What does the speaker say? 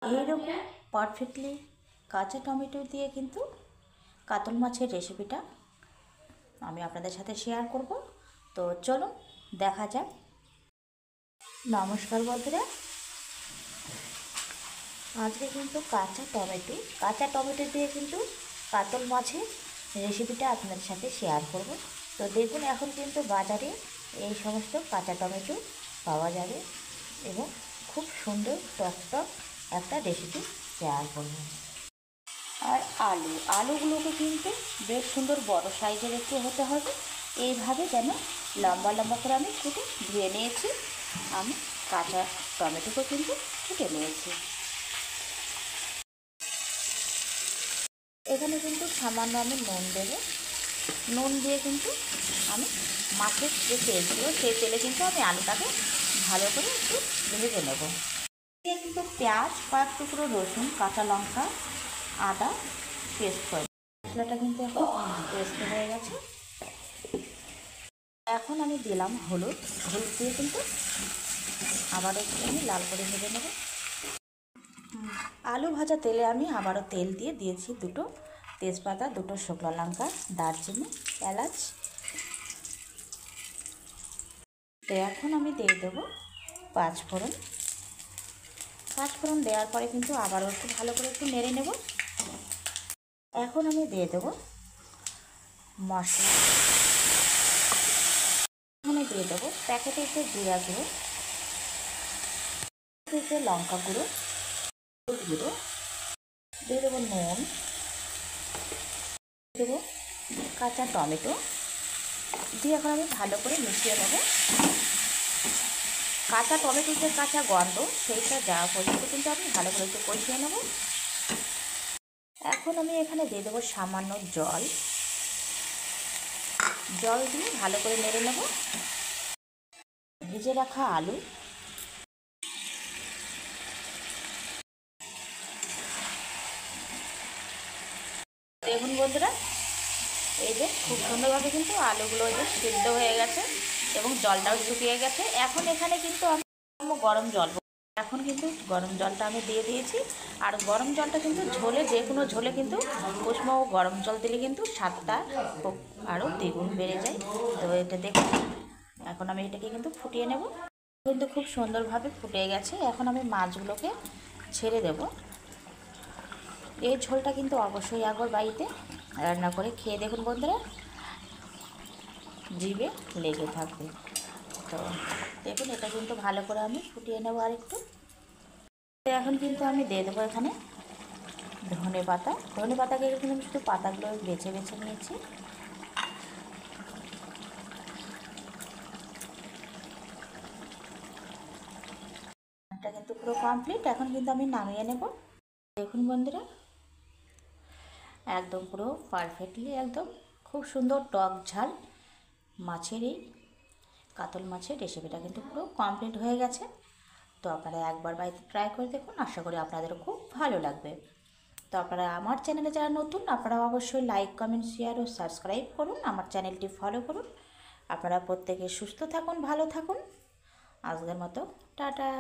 এইরকম পারফেক্টলি কাঁচা টমেটো দিয়ে কিন্তু কাতল মাছের রেসিপিটা আমি আপনাদের সাথে শেয়ার করব। তো চলুন দেখা যাক। নমস্কার বন্ধুরা, আজকে কিন্তু কাঁচা টমেটো দিয়ে কিন্তু কাতল মাছের রেসিপিটা আপনাদের সাথে শেয়ার করব। তো দেখুন, এখন কিন্তু বাজারে এই সমস্ত কাঁচা টমেটো পাওয়া যাবে এবং খুব সুন্দর টক একটা রেসিপি শেয়ার করব। আর আলুগুলোকে কিন্তু বেশ সুন্দর বড় সাইজের একটু হতে হবে। এইভাবে যেন লম্বা লম্বা করে আমি কেটে ধুয়ে নিয়েছি। আমি কাঁচা টমেটোকে কিন্তু কেটে নিয়েছি। এখানে কিন্তু সামান্য আমি নুন দেবো। নুন দিয়ে কিন্তু আমি মাছের যে তেল ছিল সেই তেলে কিন্তু আমি আলুটাকে ভালো করে একটু ভেজে নেব। দিয়ে কিন্তু পেঁয়াজ, কয়েক টুকরো রসুন, কাঁচা লঙ্কা, আদা পেস্ট করে মশলাটা কিন্তু এখন পেস্ট হয়ে গেছে। এখন আমি দিলাম হলুদ দিয়ে কিন্তু আবারও একটু আমি লাল করে ভেজে নেব। আলু ভাজা তেলে আমি আবারও তেল দিয়েছি দুটো তেজপাতা, দুটো শুকনো লঙ্কা, দারচিনি, এলাচ। তো এখন আমি দিয়ে দেবো পাঁচফোড়ন। পাঁচফোড়ন দেওয়ার পরে কিন্তু আবারও একটু ভালো করে একটু নেড়ে নেব। এখন আমি দিয়ে দেবো মশলা। এখানে দিয়ে দেবো প্যাকেটের যে জিরা গুঁড়ো, যে লঙ্কা গুঁড়ো, দিয়ে দেবো নুন, দেবো কাঁচা টমেটো দিয়ে এখন আমি ভালো করে মিশিয়ে নেব। কাঁচা টমেটোর যে কাঁচা গন্ধ সেইটা যাওয়া পর্যন্ত কিন্তু আমি ভালো করে একটু কষিয়ে নেব। এখন আমি এখানে দিয়ে দেবো সামান্য জল দিয়ে ভালো করে নেড়ে নেব। ভেজে রাখা আলু, দেখুন বন্ধুরা, এই যে খুব সুন্দরভাবে কিন্তু আলুগুলো যে সিদ্ধ হয়ে গেছে এবং জলটাও শুকিয়ে গেছে। এখন এখানে কিন্তু আমি গরম জলটা আমি দিয়ে দিয়েছি। আর গরম জলটা কিন্তু যে কোনো ঝোলে কিন্তু উষ্ণ গরম জল দিলে কিন্তু স্বাদটা আরও দ্বিগুণ বেড়ে যায়। তো এটা দেখুন, এখন আমি এটাকে কিন্তু ফুটিয়ে নেব। কিন্তু খুব সুন্দরভাবে ফুটে গেছে। এখন আমি মাছগুলোকে ছেড়ে দেব। এই ঝোলটা কিন্তু অবশ্যই একবার বাড়িতে রান্না করে খেয়ে দেখুন বন্ধুরা, জিভে লেগে থাকবে। তো দেখুন, এটা কিন্তু ভালো করে আমি ফুটিয়ে নেব আরেকটু। এখন কিন্তু আমি দিয়ে দেবো এখানে ধনে পাতাকে কিন্তু আমি শুধু পাতাগুলো বেছে নিয়েছি। এটা কিন্তু পুরো কমপ্লিট। এখন কিন্তু আমি নামিয়ে নেব। দেখুন বন্ধুরা, একদম পুরো পারফেক্টলি একদম খুব সুন্দর টক ঝাল মাছের এই কাতল মাছের রেসিপিটা কিন্তু পুরো কমপ্লিট হয়ে গেছে। তো আপনারা একবার বাড়িতে ট্রাই করে দেখুন, আশা করি আপনাদেরও খুব ভালো লাগবে। তো আপনারা আমার চ্যানেলে যারা নতুন, আপনারা অবশ্যই লাইক, কমেন্ট, শেয়ার ও সাবস্ক্রাইব করুন, আমার চ্যানেলটি ফলো করুন। আপনারা প্রত্যেকে সুস্থ থাকুন, ভালো থাকুন। আজকের মতো টাটা।